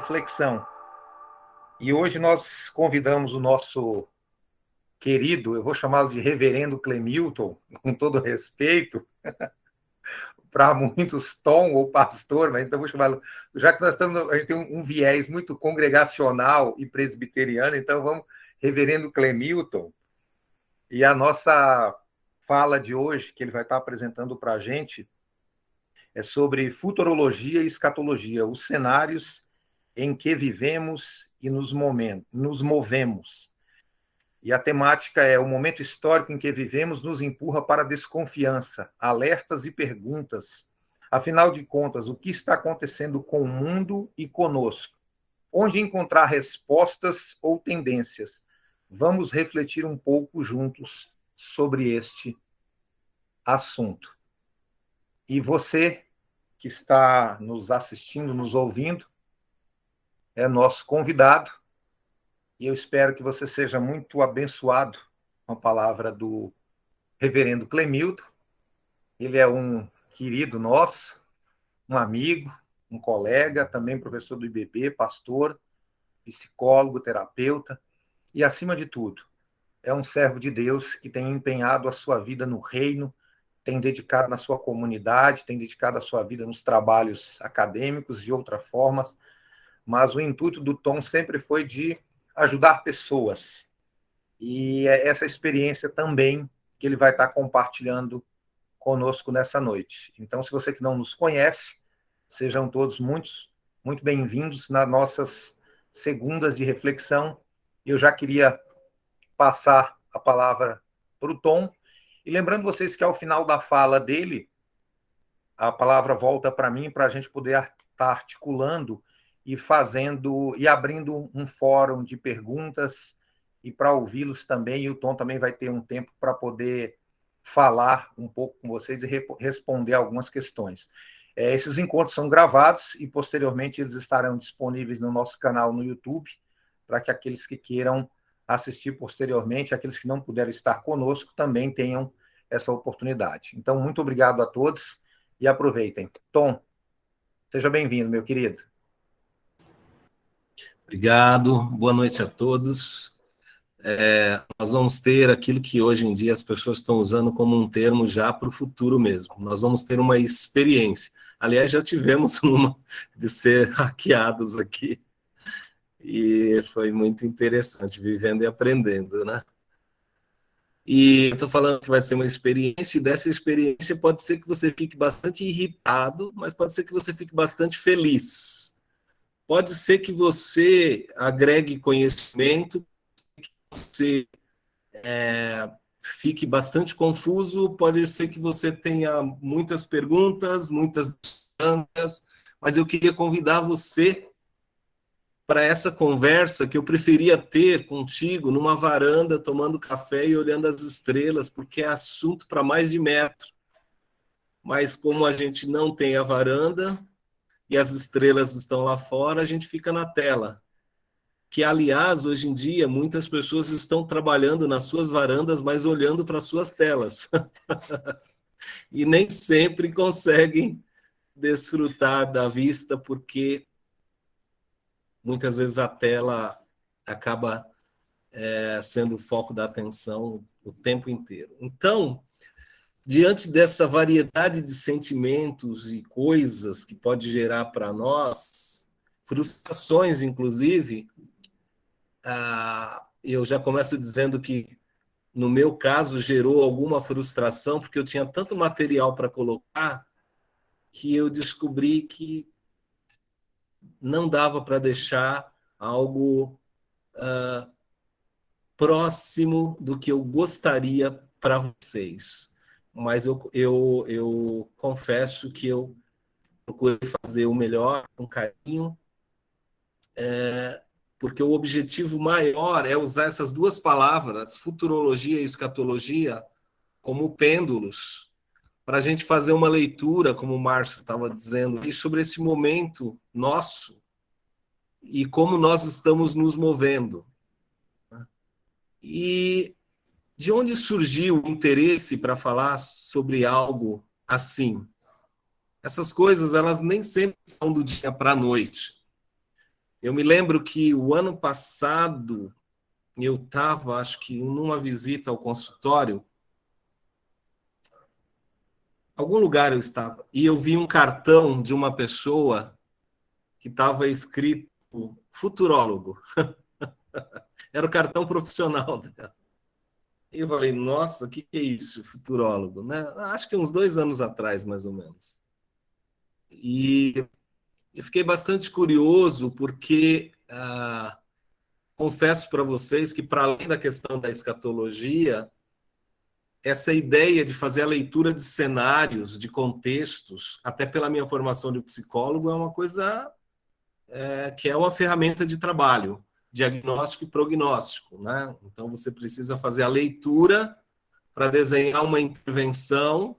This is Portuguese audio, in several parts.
reflexão. E hoje nós convidamos o nosso querido, eu vou chamá-lo de Reverendo Clemilton, com todo respeito, para muitos Tom ou pastor, mas então vou chamá-lo, já que a gente tem um viés muito congregacional e presbiteriano, então vamos Reverendo Clemilton. E a nossa fala de hoje, que ele vai estar apresentando para a gente, é sobre futurologia e escatologia, os cenários em que vivemos e nos movemos. E a temática é: o momento histórico em que vivemos nos empurra para a desconfiança, alertas e perguntas. Afinal de contas, o que está acontecendo com o mundo e conosco? Onde encontrar respostas ou tendências? Vamos refletir um pouco juntos sobre este assunto. E você que está nos assistindo, nos ouvindo, é nosso convidado, e eu espero que você seja muito abençoado com a palavra do Reverendo Clemilton. Ele é um querido nosso, um amigo, um colega, também professor do IBB, pastor, psicólogo, terapeuta, e, acima de tudo, é um servo de Deus que tem empenhado a sua vida no reino, tem dedicado na sua comunidade, tem dedicado a sua vida nos trabalhos acadêmicos e outras formas, mas o intuito do Tom sempre foi de ajudar pessoas. E é essa experiência também que ele vai estar compartilhando conosco nessa noite. Então, se você que não nos conhece, sejam todos muito bem-vindos nas nossas segundas de reflexão. Eu já queria passar a palavra para o Tom, e lembrando vocês que ao final da fala dele, a palavra volta para mim, para a gente poder estar articulando e fazendo e abrindo um fórum de perguntas, e para ouvi-los também. E o Tom também vai ter um tempo para poder falar um pouco com vocês e responder algumas questões. Esses encontros são gravados e posteriormente eles estarão disponíveis no nosso canal no YouTube, para que aqueles que queiram assistir posteriormente, aqueles que não puderam estar conosco, também tenham essa oportunidade. Então, muito obrigado a todos e aproveitem. Tom, seja bem-vindo, meu querido. Obrigado, boa noite a todos. Nós vamos ter aquilo que hoje em dia as pessoas estão usando como um termo já para o futuro mesmo. Nós vamos ter uma experiência. Aliás, já tivemos uma de ser hackeados aqui, e foi muito interessante, vivendo e aprendendo, né? E eu estou falando que vai ser uma experiência, e dessa experiência pode ser que você fique bastante irritado, mas pode ser que você fique bastante feliz. Pode ser que você agregue conhecimento, que você fique bastante confuso, pode ser que você tenha muitas perguntas, muitas dúvidas, mas eu queria convidar você para essa conversa que eu preferia ter contigo numa varanda, tomando café e olhando as estrelas, porque é assunto para mais de metro. Mas como a gente não tem a varanda e as estrelas estão lá fora, a gente fica na tela. Que, aliás, hoje em dia, muitas pessoas estão trabalhando nas suas varandas, mas olhando para as suas telas. E nem sempre conseguem desfrutar da vista, porque muitas vezes a tela acaba sendo o foco da atenção o tempo inteiro. Então, diante dessa variedade de sentimentos e coisas que pode gerar para nós, frustrações, inclusive, eu já começo dizendo que, no meu caso, gerou alguma frustração, porque eu tinha tanto material para colocar que eu descobri que não dava para deixar algo próximo do que eu gostaria para vocês. Mas eu confesso que eu procurei fazer o melhor, com carinho, porque o objetivo maior é usar essas duas palavras, futurologia e escatologia, como pêndulos, para a gente fazer uma leitura, como o Márcio estava dizendo, sobre esse momento nosso e como nós estamos nos movendo. E de onde surgiu o interesse para falar sobre algo assim? Essas coisas, elas nem sempre são do dia para a noite. Eu me lembro que o ano passado eu estava, acho que numa visita ao consultório, algum lugar eu estava, e eu vi um cartão de uma pessoa que estava escrito futurólogo. Era o cartão profissional dela. E eu falei, nossa, o que é isso, futurólogo? Né? Acho que uns 2 anos atrás, mais ou menos. E eu fiquei bastante curioso, porque confesso para vocês que, para além da questão da escatologia, essa ideia de fazer a leitura de cenários, de contextos, até pela minha formação de psicólogo, é uma coisa que é uma ferramenta de trabalho, diagnóstico e prognóstico, né? Então, você precisa fazer a leitura para desenhar uma intervenção,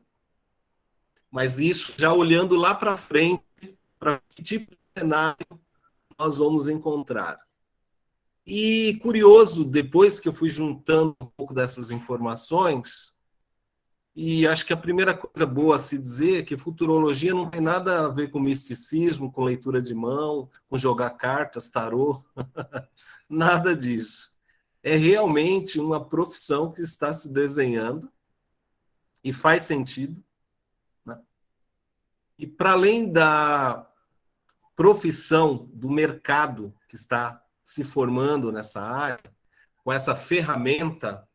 mas isso já olhando lá para frente, para que tipo de cenário nós vamos encontrar. E curioso, depois que eu fui juntando um pouco dessas informações, e acho que a primeira coisa boa a se dizer é que futurologia não tem nada a ver com misticismo, com leitura de mão, com jogar cartas, tarô, nada disso. É realmente uma profissão que está se desenhando e faz sentido, né? E para além da profissão, do mercado que está se formando nessa área, com essa ferramenta,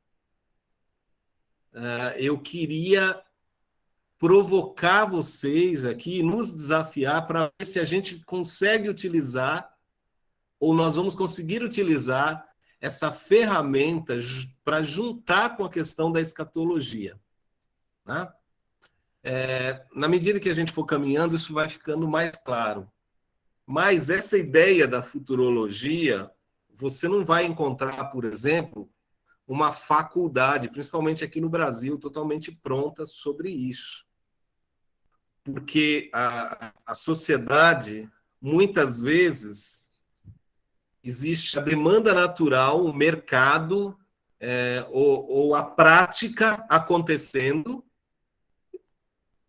eu queria provocar vocês aqui, nos desafiar para ver se a gente consegue utilizar, ou nós vamos conseguir utilizar essa ferramenta para juntar com a questão da escatologia, né? Na medida que a gente for caminhando, isso vai ficando mais claro. Mas essa ideia da futurologia, você não vai encontrar, por exemplo, uma faculdade, principalmente aqui no Brasil, totalmente pronta sobre isso. Porque a sociedade, muitas vezes, existe a demanda natural, o mercado, ou a prática acontecendo,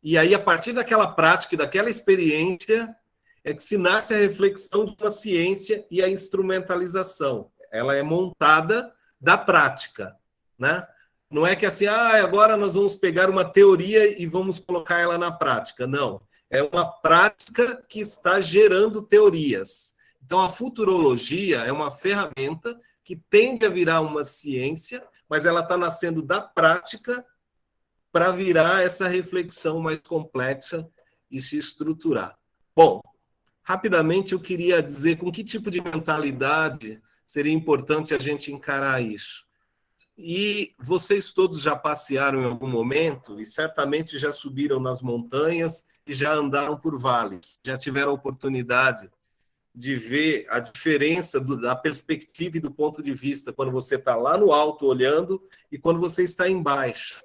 e aí, a partir daquela prática e daquela experiência, é que se nasce a reflexão de uma ciência e a instrumentalização. Ela é montada da prática, né? Não é que assim, agora nós vamos pegar uma teoria e vamos colocar ela na prática. Não. É uma prática que está gerando teorias. Então, a futurologia é uma ferramenta que tende a virar uma ciência, mas ela está nascendo da prática para virar essa reflexão mais complexa e se estruturar. Bom, rapidamente eu queria dizer com que tipo de mentalidade seria importante a gente encarar isso. E vocês todos já passearam em algum momento e certamente já subiram nas montanhas e já andaram por vales, já tiveram a oportunidade de ver a diferença da perspectiva e do ponto de vista quando você está lá no alto olhando e quando você está embaixo.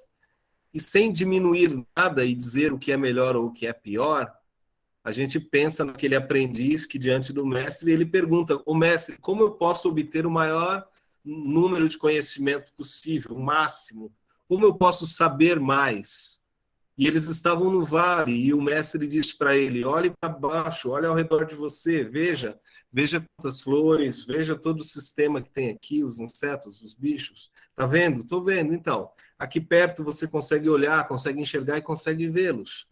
E sem diminuir nada e dizer o que é melhor ou o que é pior, a gente pensa naquele aprendiz que, diante do mestre, ele pergunta, mestre, como eu posso obter o maior número de conhecimento possível, o máximo? Como eu posso saber mais? E eles estavam no vale, e o mestre disse para ele, olhe para baixo, olhe ao redor de você, veja quantas flores, veja todo o sistema que tem aqui, os insetos, os bichos. Está vendo? Estou vendo. Então, aqui perto você consegue olhar, consegue enxergar e consegue vê-los.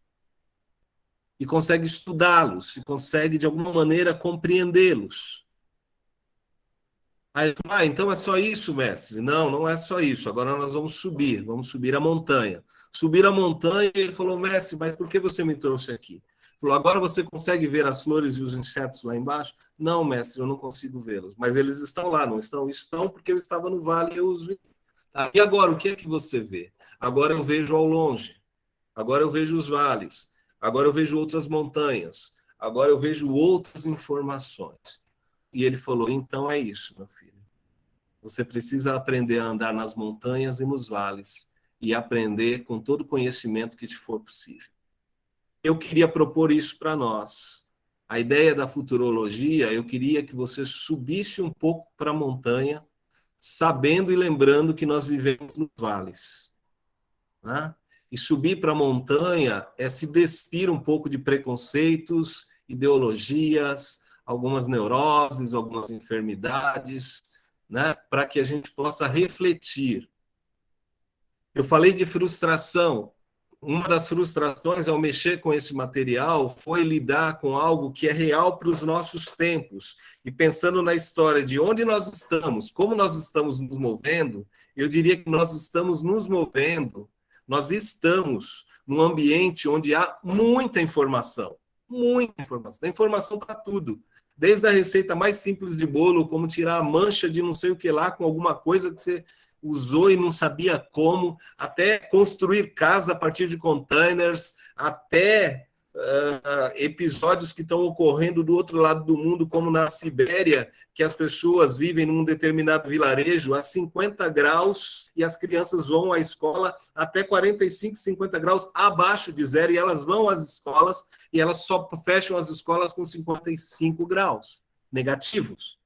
E consegue estudá-los, e consegue, de alguma maneira, compreendê-los. Aí, então é só isso, mestre? Não, não é só isso. Agora nós vamos subir a montanha. Subir a montanha, e ele falou, mestre, mas por que você me trouxe aqui? Ele falou, agora você consegue ver as flores e os insetos lá embaixo? Não, mestre, eu não consigo vê-los. Mas eles estão lá, não estão? Estão porque eu estava no vale e eu os vi. E agora, o que é que você vê? Agora eu vejo ao longe. Agora eu vejo os vales. Agora eu vejo outras montanhas. Agora eu vejo outras informações. E ele falou, então é isso, meu filho. Você precisa aprender a andar nas montanhas e nos vales e aprender com todo o conhecimento que te for possível. Eu queria propor isso para nós. A ideia da futurologia, eu queria que você subisse um pouco para a montanha, sabendo e lembrando que nós vivemos nos vales, né? E subir para a montanha é se despir um pouco de preconceitos, ideologias, algumas neuroses, algumas enfermidades, né, para que a gente possa refletir. Eu falei de frustração. Uma das frustrações ao mexer com esse material foi lidar com algo que é real para os nossos tempos. E pensando na história de onde nós estamos, como nós estamos nos movendo, eu diria que nós estamos nos movendo, nós estamos num ambiente onde há muita informação. Muita informação. Tem informação para tudo. Desde a receita mais simples de bolo, como tirar a mancha de não sei o que lá com alguma coisa que você usou e não sabia como, até construir casa a partir de containers, até episódios que estão ocorrendo do outro lado do mundo, como na Sibéria, que as pessoas vivem num determinado vilarejo a 50 graus e as crianças vão à escola até 45, 50 graus abaixo de zero, e elas vão às escolas e elas só fecham as escolas com 55 graus negativos.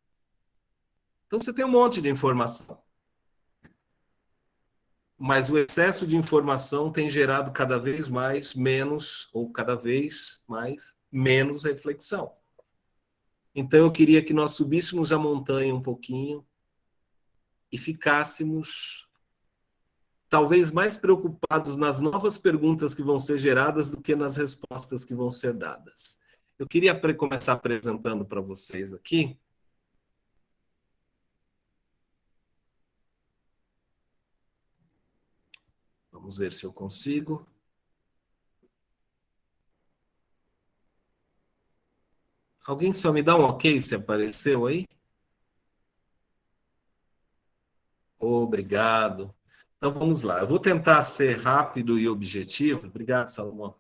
Então você tem um monte de informação. Mas o excesso de informação tem gerado cada vez mais menos, ou cada vez mais menos reflexão. Então eu queria que nós subíssemos a montanha um pouquinho e ficássemos talvez mais preocupados nas novas perguntas que vão ser geradas do que nas respostas que vão ser dadas. Eu queria começar apresentando para vocês aqui Vamos ver se eu consigo. Alguém só me dá um ok se apareceu aí? Obrigado. Então vamos lá. Eu vou tentar ser rápido e objetivo. Obrigado, Salomão.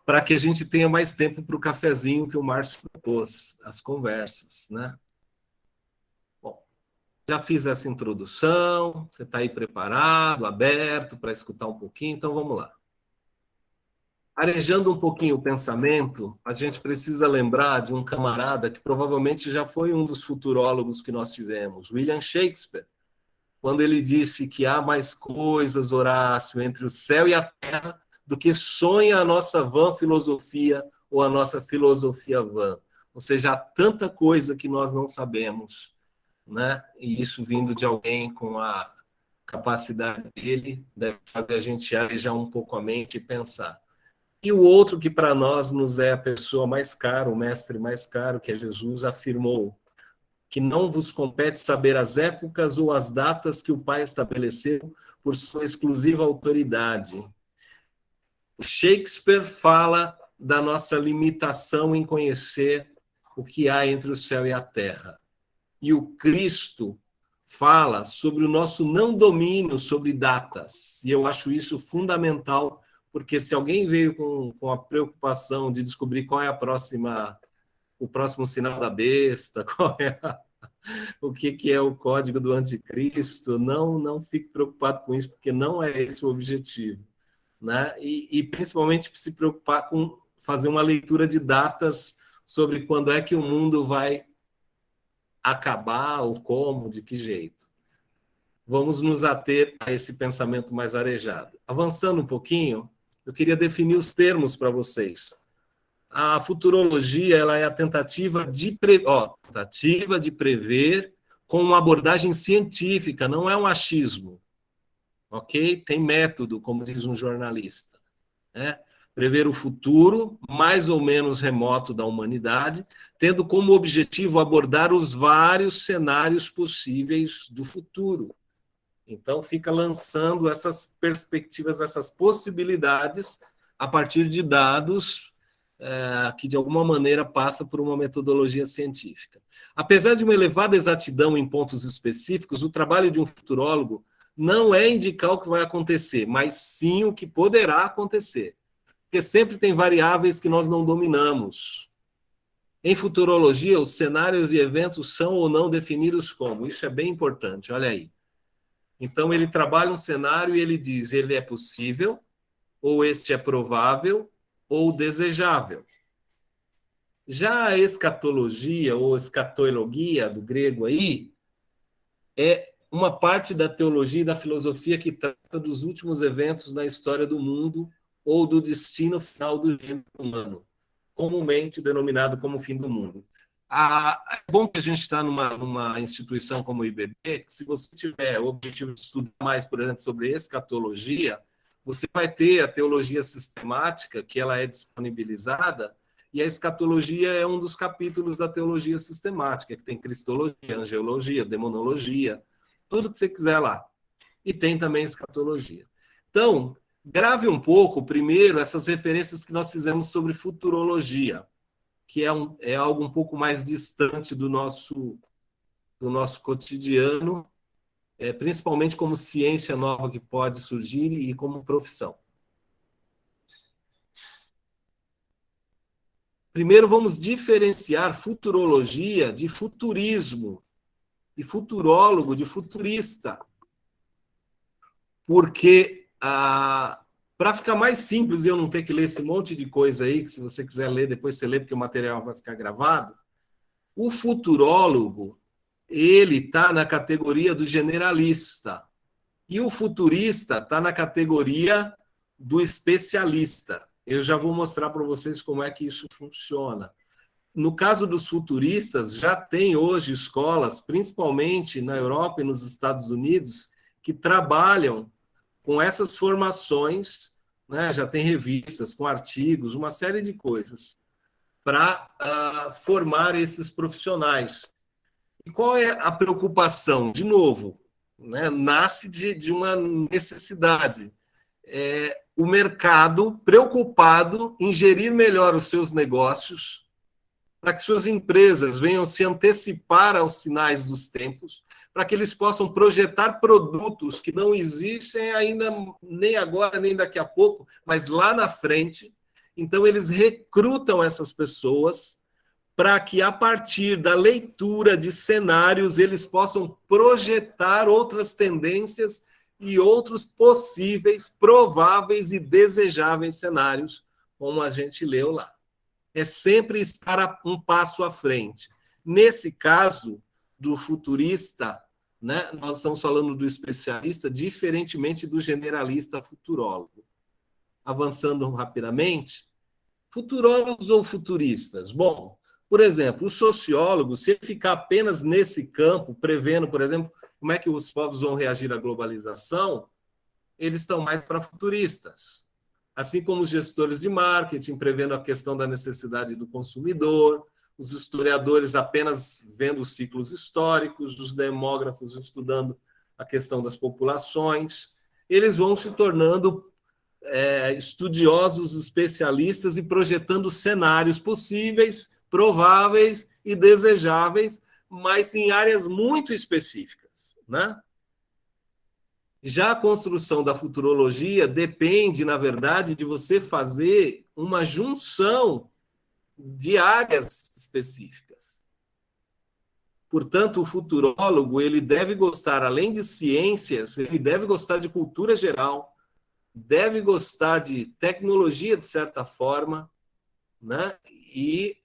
Para que a gente tenha mais tempo para o cafezinho que o Márcio propôs, as conversas, né? Bom, já fiz essa introdução. Você está aí preparado, aberto para escutar um pouquinho? Então vamos lá. Arejando um pouquinho o pensamento, a gente precisa lembrar de um camarada que provavelmente já foi um dos futurólogos que nós tivemos, William Shakespeare, quando ele disse que há mais coisas, Horácio, entre o céu e a terra do que sonha a nossa vã filosofia ou a nossa filosofia vã. Ou seja, há tanta coisa que nós não sabemos, né? E isso vindo de alguém com a capacidade dele deve fazer a gente arejar um pouco a mente e pensar. E o outro que para nós nos é a pessoa mais cara, o mestre mais caro, que é Jesus, afirmou que não vos compete saber as épocas ou as datas que o Pai estabeleceu por sua exclusiva autoridade. O Shakespeare fala da nossa limitação em conhecer o que há entre o céu e a terra. E o Cristo fala sobre o nosso não domínio sobre datas. E eu acho isso fundamental, porque se alguém veio com a preocupação de descobrir qual é o próximo sinal da besta, o que é o código do anticristo, não fique preocupado com isso, porque não é esse o objetivo, né? E principalmente se preocupar com fazer uma leitura de datas sobre quando é que o mundo vai acabar, ou como, de que jeito. Vamos nos ater a esse pensamento mais arejado. Avançando um pouquinho, eu queria definir os termos para vocês. A futurologia, ela é a tentativa de prever com uma abordagem científica, não é um achismo, ok? Tem método, como diz um jornalista, né? Prever o futuro, mais ou menos remoto da humanidade, tendo como objetivo abordar os vários cenários possíveis do futuro. Então, fica lançando essas perspectivas, essas possibilidades, a partir de dados que, de alguma maneira, passa por uma metodologia científica. Apesar de uma elevada exatidão em pontos específicos, o trabalho de um futurólogo não é indicar o que vai acontecer, mas sim o que poderá acontecer. Porque sempre tem variáveis que nós não dominamos. Em futurologia, os cenários e eventos são ou não definidos como. Isso é bem importante, olha aí. Então, ele trabalha um cenário e ele diz, ele é possível, ou este é provável, ou desejável. Já a escatologia, ou escatologia, do grego aí, é uma parte da teologia e da filosofia que trata dos últimos eventos na história do mundo ou do destino final do gênero humano. comumente denominado como o fim do mundo. É bom que a gente está numa instituição como o IBB, que se você tiver o objetivo de estudar mais, por exemplo, sobre escatologia, você vai ter a teologia sistemática, que ela é disponibilizada, e a escatologia é um dos capítulos da teologia sistemática, que tem cristologia, angelologia, demonologia, tudo que você quiser lá. E tem também escatologia. Então, grave um pouco, primeiro, essas referências que nós fizemos sobre futurologia, que é algo um pouco mais distante do nosso cotidiano, principalmente como ciência nova que pode surgir e como profissão. Primeiro, vamos diferenciar futurologia de futurismo e futurólogo de futurista. Porque, para ficar mais simples e eu não ter que ler esse monte de coisa aí, que se você quiser ler, depois você lê, porque o material vai ficar gravado, o futurólogo, ele está na categoria do generalista, e o futurista está na categoria do especialista. Eu já vou mostrar para vocês como é que isso funciona. No caso dos futuristas, já tem hoje escolas, principalmente na Europa e nos Estados Unidos, que trabalham com essas formações, né? Já tem revistas com artigos, uma série de coisas, para formar esses profissionais. E qual é a preocupação? De novo, né? Nasce de uma necessidade. O mercado preocupado em gerir melhor os seus negócios, para que suas empresas venham se antecipar aos sinais dos tempos, para que eles possam projetar produtos que não existem ainda nem agora, nem daqui a pouco, mas lá na frente. Então, eles recrutam essas pessoas para que, a partir da leitura de cenários, eles possam projetar outras tendências e outros possíveis, prováveis e desejáveis cenários, como a gente leu lá. É sempre estar um passo à frente. Nesse caso do futurista, né, nós estamos falando do especialista, diferentemente do generalista futurólogo. Avançando rapidamente, futurólogos ou futuristas? Bom, por exemplo, o sociólogo, se ele ficar apenas nesse campo, prevendo, por exemplo, como é que os povos vão reagir à globalização, eles estão mais para futuristas. Assim como os gestores de marketing, prevendo a questão da necessidade do consumidor, os historiadores apenas vendo os ciclos históricos, os demógrafos estudando a questão das populações, eles vão se tornando estudiosos, especialistas e projetando cenários possíveis, prováveis e desejáveis, mas em áreas muito específicas, né? Já a construção da futurologia depende, na verdade, de você fazer uma junção de áreas específicas. Portanto, o futurólogo ele deve gostar, além de ciências, ele deve gostar de cultura geral, deve gostar de tecnologia, de certa forma, né? E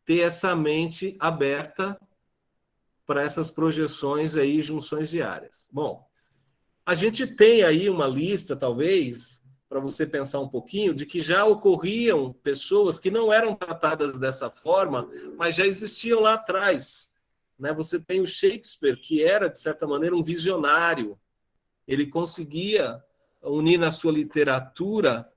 ter essa mente aberta para essas projeções aí, junções de áreas. Bom, a gente tem aí uma lista, talvez, para você pensar um pouquinho, de que já ocorriam pessoas que não eram tratadas dessa forma, mas já existiam lá atrás, né? Você tem o Shakespeare, que era, de certa maneira, um visionário. Ele conseguia unir na sua literatura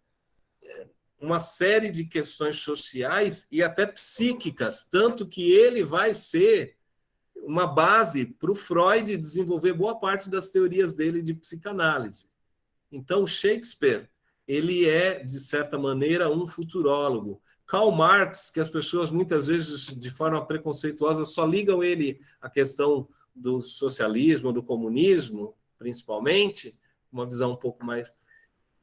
uma série de questões sociais e até psíquicas, tanto que ele vai ser uma base para o Freud desenvolver boa parte das teorias dele de psicanálise. Então, Shakespeare, ele é, de certa maneira, um futurólogo. Karl Marx, que as pessoas muitas vezes, de forma preconceituosa, só ligam ele à questão do socialismo, do comunismo, principalmente, uma visão um pouco mais...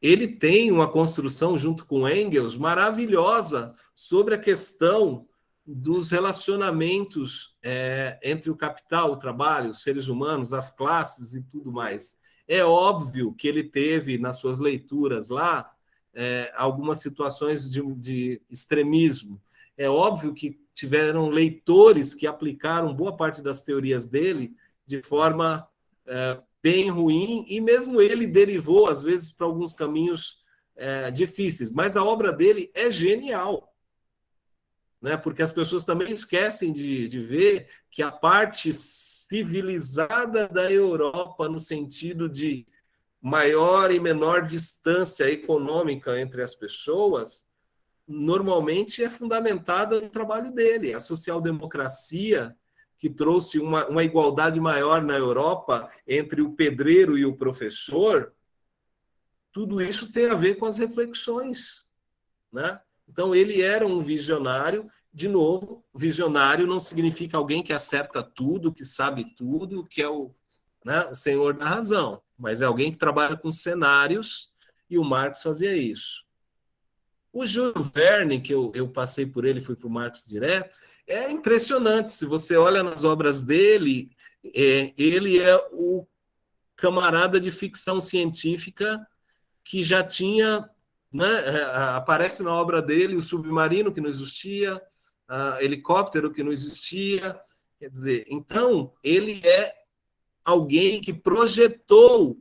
Ele tem uma construção, junto com Engels, maravilhosa sobre a questão dos relacionamentos entre o capital, o trabalho, os seres humanos, as classes e tudo mais. É óbvio que ele teve, nas suas leituras lá, algumas situações de extremismo. É óbvio que tiveram leitores que aplicaram boa parte das teorias dele de forma bem ruim, e mesmo ele derivou, às vezes, para alguns caminhos difíceis. Mas a obra dele é genial. né? Porque as pessoas também esquecem de ver que a parte civilizada da Europa, no sentido de maior e menor distância econômica entre as pessoas, normalmente é fundamentada no trabalho dele. A social-democracia, que trouxe uma igualdade maior na Europa entre o pedreiro e o professor, tudo isso tem a ver com as reflexões, né? Então, ele era um visionário. De novo, visionário não significa alguém que acerta tudo, que sabe tudo, que é o senhor da razão, mas é alguém que trabalha com cenários, e o Marx fazia isso. O Júlio Verne, que eu passei por ele, fui para o Marx direto, é impressionante. Se você olha nas obras dele, ele é o camarada de ficção científica que já tinha, né, aparece na obra dele o submarino que não existia, helicóptero que não existia. Quer dizer, então, ele é alguém que projetou,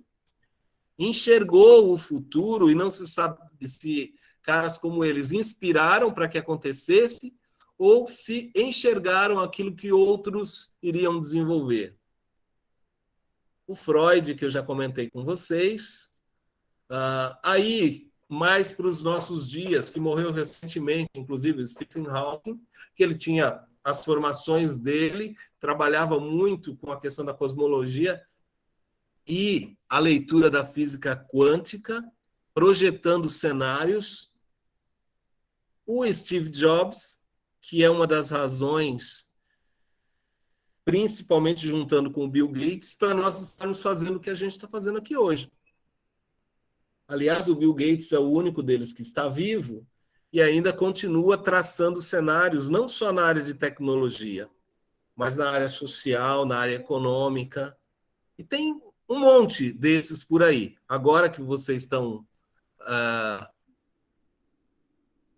enxergou o futuro, e não se sabe se caras como eles inspiraram para que acontecesse ou se enxergaram aquilo que outros iriam desenvolver. O Freud, que eu já comentei com vocês, aí, mais para os nossos dias, que morreu recentemente, inclusive o Stephen Hawking, que ele tinha as formações dele, trabalhava muito com a questão da cosmologia e a leitura da física quântica, projetando cenários. O Steve Jobs, que é uma das razões, principalmente juntando com o Bill Gates, para nós estarmos fazendo o que a gente está fazendo aqui hoje. Aliás, o Bill Gates é o único deles que está vivo e ainda continua traçando cenários, não só na área de tecnologia, mas na área social, na área econômica. E tem um monte desses por aí. Agora que vocês estão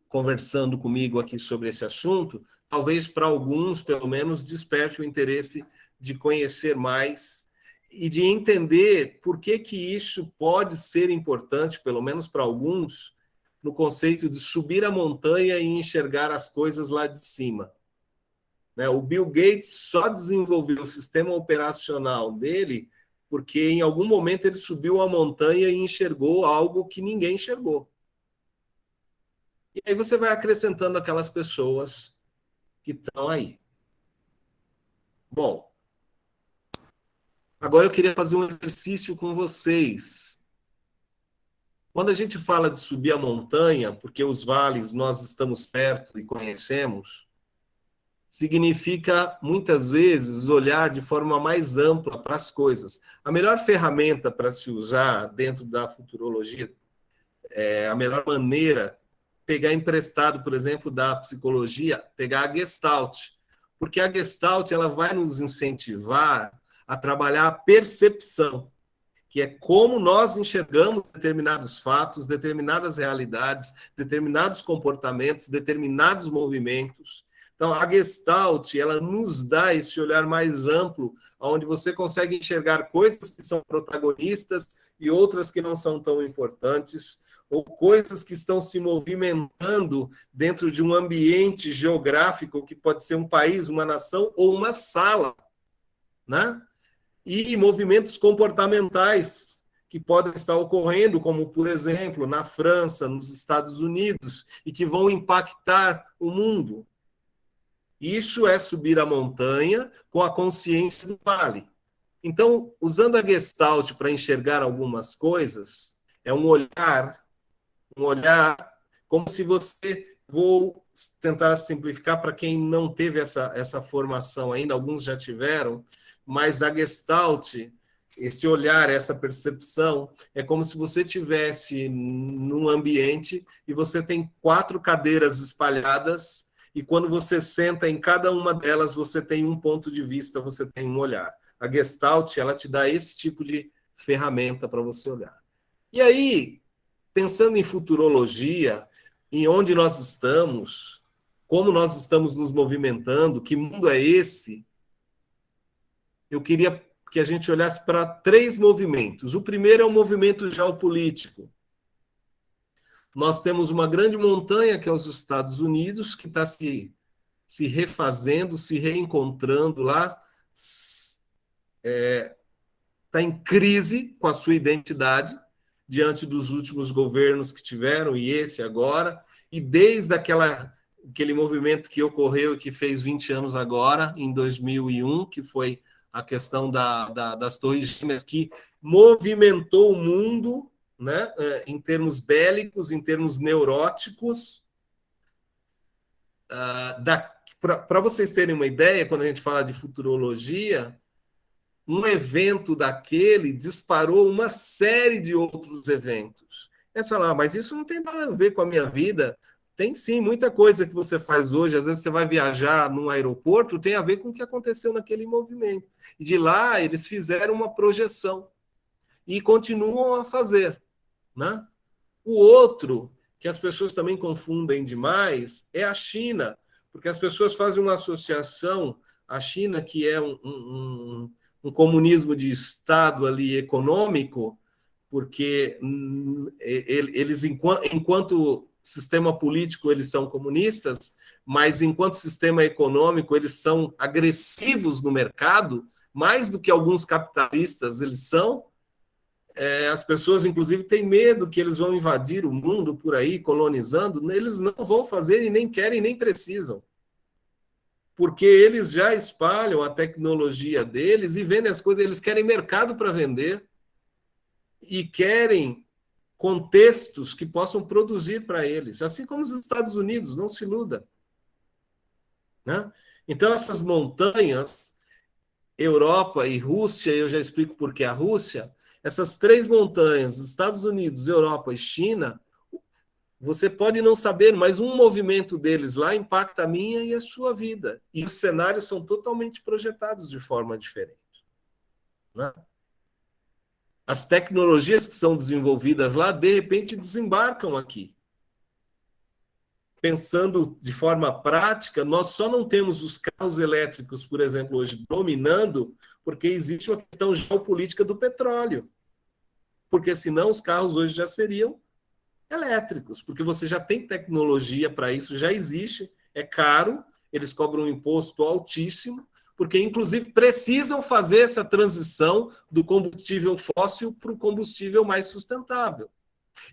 conversando comigo aqui sobre esse assunto, talvez para alguns, pelo menos, desperte o interesse de conhecer mais e de entender por que isso pode ser importante, pelo menos para alguns, no conceito de subir a montanha e enxergar as coisas lá de cima. O Bill Gates só desenvolveu o sistema operacional dele porque em algum momento ele subiu a montanha e enxergou algo que ninguém enxergou. E aí você vai acrescentando aquelas pessoas que estão aí. Bom, agora eu queria fazer um exercício com vocês. Quando a gente fala de subir a montanha, porque os vales nós estamos perto e conhecemos, significa, muitas vezes, olhar de forma mais ampla para as coisas. A melhor ferramenta para se usar dentro da futurologia, a melhor maneira, pegar emprestado, por exemplo, da psicologia, pegar a Gestalt. Porque a Gestalt ela vai nos incentivar a trabalhar a percepção, que é como nós enxergamos determinados fatos, determinadas realidades, determinados comportamentos, determinados movimentos. Então, a Gestalt, ela nos dá esse olhar mais amplo, onde você consegue enxergar coisas que são protagonistas e outras que não são tão importantes, ou coisas que estão se movimentando dentro de um ambiente geográfico, que pode ser um país, uma nação ou uma sala, né? E movimentos comportamentais que podem estar ocorrendo, como, por exemplo, na França, nos Estados Unidos, e que vão impactar o mundo. Isso é subir a montanha com a consciência do vale. Então, usando a Gestalt para enxergar algumas coisas, é um olhar como se você... Vou tentar simplificar para quem não teve essa formação ainda, alguns já tiveram, mas a Gestalt, esse olhar, essa percepção, é como se você estivesse num ambiente e você tem 4 cadeiras espalhadas e quando você senta em cada uma delas, você tem um ponto de vista, você tem um olhar. A Gestalt, ela te dá esse tipo de ferramenta para você olhar. E aí, pensando em futurologia, em onde nós estamos, como nós estamos nos movimentando, que mundo é esse, eu queria que a gente olhasse para 3 movimentos. O primeiro é o movimento geopolítico. Nós temos uma grande montanha, que é os Estados Unidos, que está se se refazendo, se reencontrando lá, está em crise com a sua identidade diante dos últimos governos que tiveram, e esse agora, e desde aquele movimento que ocorreu e que fez 20 anos agora, em 2001, que foi a questão das Torres Gêmeas, que movimentou o mundo, né, em termos bélicos, em termos neuróticos. Para vocês terem uma ideia, quando a gente fala de futurologia, um evento daquele disparou uma série de outros eventos. É falar, mas isso não tem nada a ver com a minha vida. Tem sim, muita coisa que você faz hoje. Às vezes você vai viajar num aeroporto, tem a ver com o que aconteceu naquele movimento. E de lá eles fizeram uma projeção e continuam a fazer, né? O outro, que as pessoas também confundem demais, é a China, porque as pessoas fazem uma associação, a China, que é um comunismo de Estado ali econômico, porque eles, enquanto sistema político, eles são comunistas, mas enquanto sistema econômico, eles são agressivos no mercado, mais do que alguns capitalistas eles são. As pessoas, inclusive, têm medo que eles vão invadir o mundo por aí, colonizando. Eles não vão fazer e nem querem, nem precisam. Porque eles já espalham a tecnologia deles e vendem as coisas. Eles querem mercado para vender e querem contextos que possam produzir para eles. Assim como os Estados Unidos, não se iluda. Né? Então, essas montanhas, Europa e Rússia, eu já explico por que a Rússia, essas três montanhas, Estados Unidos, Europa e China, você pode não saber, mas um movimento deles lá impacta a minha e a sua vida. E os cenários são totalmente projetados de forma diferente. Né? As tecnologias que são desenvolvidas lá, de repente, desembarcam aqui. Pensando de forma prática, nós só não temos os carros elétricos, por exemplo, hoje dominando, porque existe uma questão geopolítica do petróleo. Porque senão os carros hoje já seriam elétricos, porque você já tem tecnologia para isso, já existe, é caro, eles cobram um imposto altíssimo, porque inclusive precisam fazer essa transição do combustível fóssil para o combustível mais sustentável.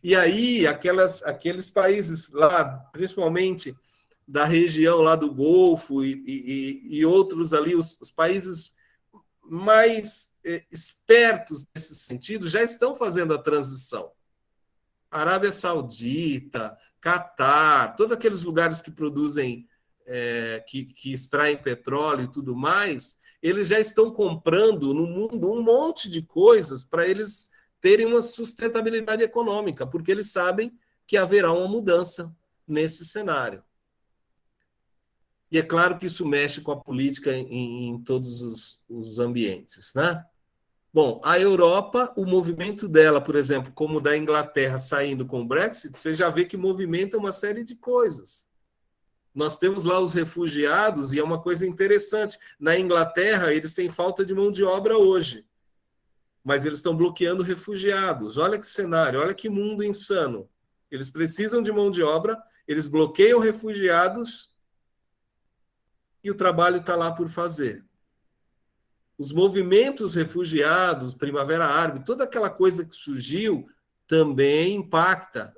E aí, aqueles países lá, principalmente da região lá do Golfo e outros ali, os países mais espertos nesse sentido, já estão fazendo a transição. Arábia Saudita, Catar, todos aqueles lugares que produzem, que extraem petróleo e tudo mais, eles já estão comprando no mundo um monte de coisas para eles terem uma sustentabilidade econômica, porque eles sabem que haverá uma mudança nesse cenário. E é claro que isso mexe com a política em todos os ambientes, né? Bom, a Europa, o movimento dela, por exemplo, como o da Inglaterra saindo com o Brexit, você já vê que movimenta uma série de coisas. Nós temos lá os refugiados, e é uma coisa interessante. Na Inglaterra, eles têm falta de mão de obra hoje, mas eles estão bloqueando refugiados. Olha que cenário, olha que mundo insano. Eles precisam de mão de obra, eles bloqueiam refugiados e o trabalho está lá por fazer. Os movimentos refugiados, Primavera Árabe, toda aquela coisa que surgiu também impacta.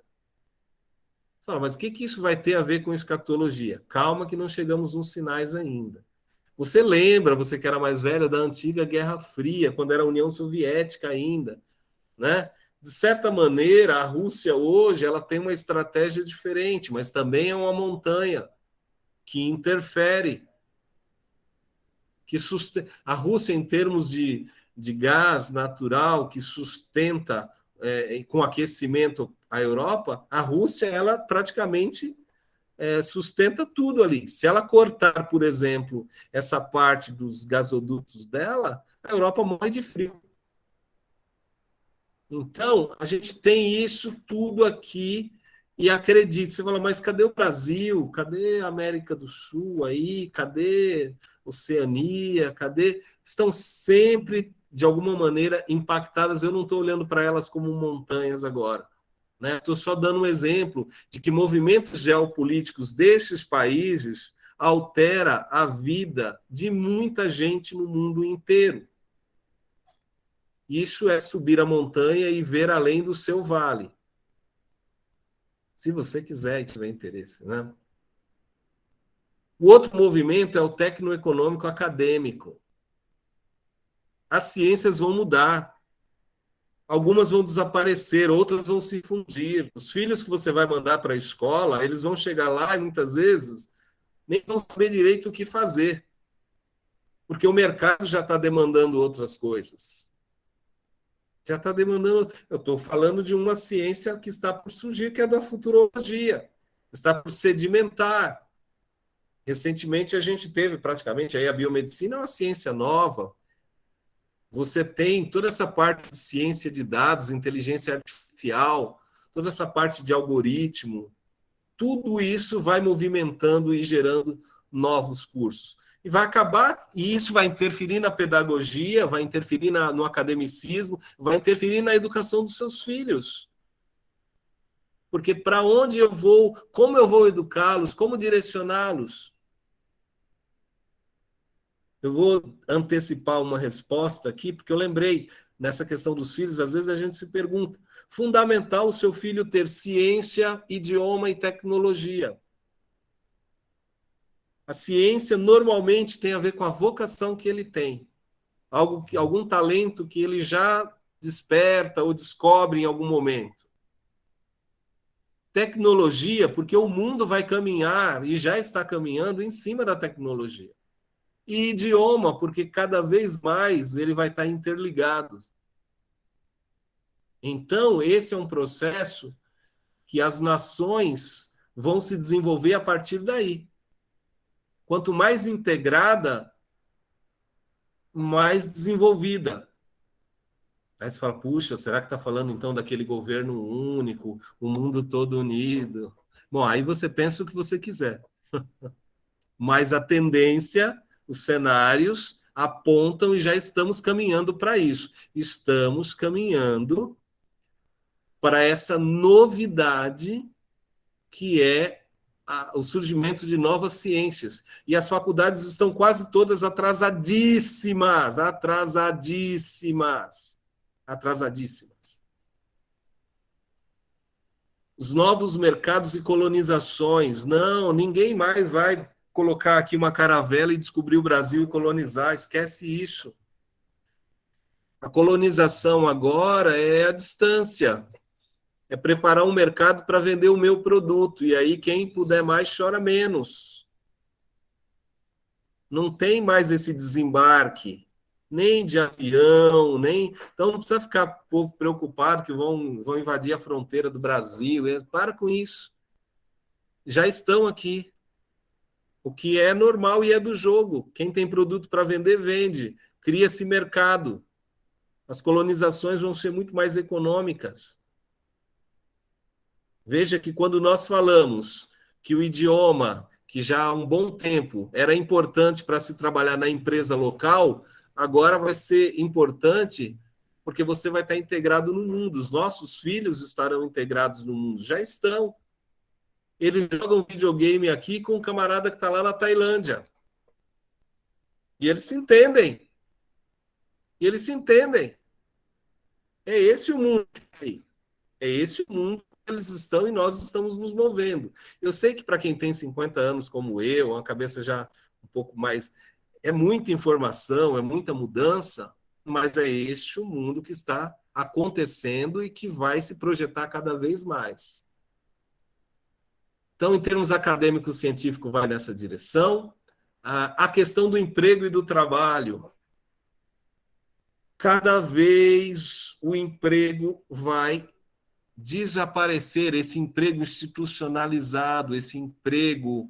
Mas o que isso vai ter a ver com escatologia? Calma que não chegamos nos sinais ainda. Você lembra, você que era mais velha, da antiga Guerra Fria, quando era a União Soviética ainda, né? De certa maneira, a Rússia hoje ela tem uma estratégia diferente, mas também é uma montanha que interfere. A Rússia, em termos de gás natural, que sustenta com aquecimento a Europa, a Rússia ela praticamente sustenta tudo ali. Se ela cortar, por exemplo, essa parte dos gasodutos dela, a Europa morre de frio. Então, a gente tem isso tudo aqui e acredite, você fala, mas cadê o Brasil? Cadê a América do Sul aí? Cadê Oceania? Cadê? Estão sempre, de alguma maneira, impactadas. Eu não estou olhando para elas como montanhas agora. Estou só dando um exemplo de que movimentos geopolíticos desses países, altera a vida de muita gente no mundo inteiro. Isso é subir a montanha e ver além do seu vale. Se você quiser e tiver interesse, né? O outro movimento é o tecnoeconômico acadêmico. As ciências vão mudar. Algumas vão desaparecer, outras vão se fundir. Os filhos que você vai mandar para a escola, eles vão chegar lá e muitas vezes nem vão saber direito o que fazer, porque o mercado já está demandando outras coisas. Já está demandando. Eu estou falando de uma ciência que está por surgir, que é da futurologia. Está por sedimentar. Recentemente a gente teve praticamente aí a biomedicina é uma ciência nova. Você tem toda essa parte de ciência de dados, inteligência artificial, toda essa parte de algoritmo, tudo isso vai movimentando e gerando novos cursos. E vai acabar, e isso vai interferir na pedagogia, vai interferir no academicismo, vai interferir na educação dos seus filhos. Porque para onde eu vou, como eu vou educá-los, como direcioná-los? Eu vou antecipar uma resposta aqui, porque eu lembrei, nessa questão dos filhos, às vezes a gente se pergunta, fundamental o seu filho ter ciência, idioma e tecnologia. A ciência normalmente tem a ver com a vocação que ele tem, algum talento que ele já desperta ou descobre em algum momento. Tecnologia, porque o mundo vai caminhar e já está caminhando em cima da tecnologia. E idioma, porque cada vez mais ele vai estar interligado. Então, esse é um processo que as nações vão se desenvolver a partir daí. Quanto mais integrada, mais desenvolvida. Aí você fala, puxa, será que está falando então daquele governo único, o mundo todo unido? Bom, aí você pensa o que você quiser. Mas a tendência, os cenários apontam e já estamos caminhando para isso. Estamos caminhando para essa novidade que é o surgimento de novas ciências. E as faculdades estão quase todas atrasadíssimas. Os novos mercados e colonizações. Não, ninguém mais vai colocar aqui uma caravela e descobrir o Brasil e colonizar. Esquece isso. A colonização agora é a distância. É preparar um mercado para vender o meu produto. E aí, quem puder mais, chora menos. Não tem mais esse desembarque, nem de avião, nem... Então, não precisa ficar povo preocupado que vão invadir a fronteira do Brasil. Para com isso. Já estão aqui. O que é normal e é do jogo. Quem tem produto para vender, vende. Cria-se mercado. As colonizações vão ser muito mais econômicas. Veja que quando nós falamos que o idioma, que já há um bom tempo era importante para se trabalhar na empresa local, agora vai ser importante porque você vai estar integrado no mundo. Os nossos filhos estarão integrados no mundo. Já estão. Eles jogam videogame aqui com um camarada que está lá na Tailândia. E eles se entendem. É esse o mundo. É esse o mundo que eles estão e nós estamos nos movendo. Eu sei que para quem tem 50 anos como eu, uma cabeça já um pouco mais... É muita informação, é muita mudança, mas é este o mundo que está acontecendo e que vai se projetar cada vez mais. Então, em termos acadêmicos, científicos, vai nessa direção. A questão do emprego e do trabalho. Cada vez o emprego vai desaparecer, esse emprego institucionalizado, esse emprego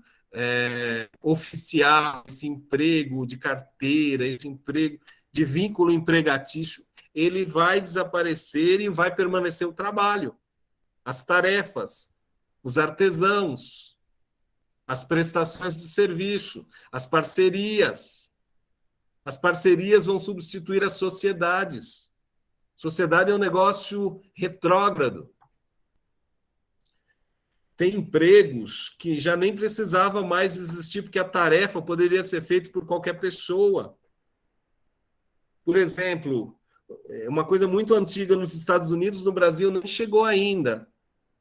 oficial, esse emprego de carteira, esse emprego de vínculo empregatício, ele vai desaparecer e vai permanecer o trabalho, as tarefas, os artesãos, as prestações de serviço, as parcerias. As parcerias vão substituir as sociedades. Sociedade é um negócio retrógrado. tem empregos que já nem precisava mais existir, porque a tarefa poderia ser feita por qualquer pessoa. Por exemplo, uma coisa muito antiga nos Estados Unidos, no Brasil não chegou ainda,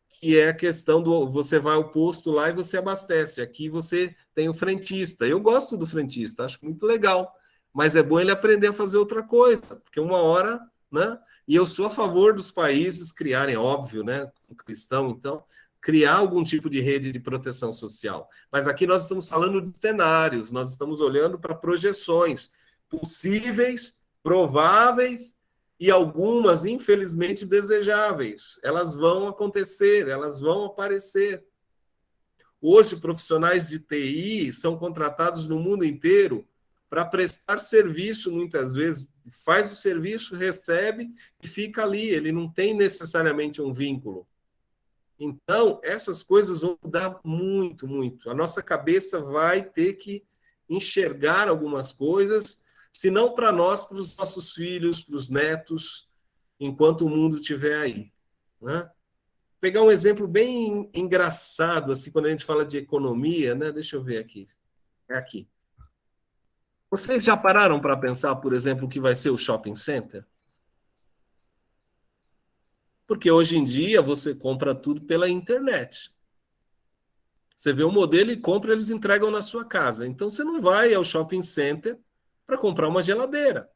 que é a questão do você vai ao posto lá e você abastece. Aqui você tem o frentista. Eu gosto do frentista, acho muito legal, mas é bom ele aprender a fazer outra coisa, porque uma hora, né? E eu sou a favor dos países criarem, óbvio, né? Um cristão, então, criar algum tipo de rede de proteção social. Mas aqui nós estamos falando de cenários, nós estamos olhando para projeções possíveis, prováveis e algumas, infelizmente, desejáveis. Elas vão acontecer, elas vão aparecer. Hoje, profissionais de TI são contratados no mundo inteiro para prestar serviço, muitas vezes. Faz o serviço, recebe e fica ali. Ele não tem necessariamente um vínculo. Então, essas coisas vão mudar muito, muito. A nossa cabeça vai ter que enxergar algumas coisas, se não para nós, para os nossos filhos, para os netos, enquanto o mundo estiver aí. Né? Pegar um exemplo bem engraçado, assim, quando a gente fala de economia, né? Deixa eu ver aqui. É aqui. Vocês já pararam para pensar, por exemplo, o que vai ser o shopping center? Porque hoje em dia você compra tudo pela internet. Você vê o modelo e compra, eles entregam na sua casa. Então você não vai ao shopping center para comprar uma geladeira,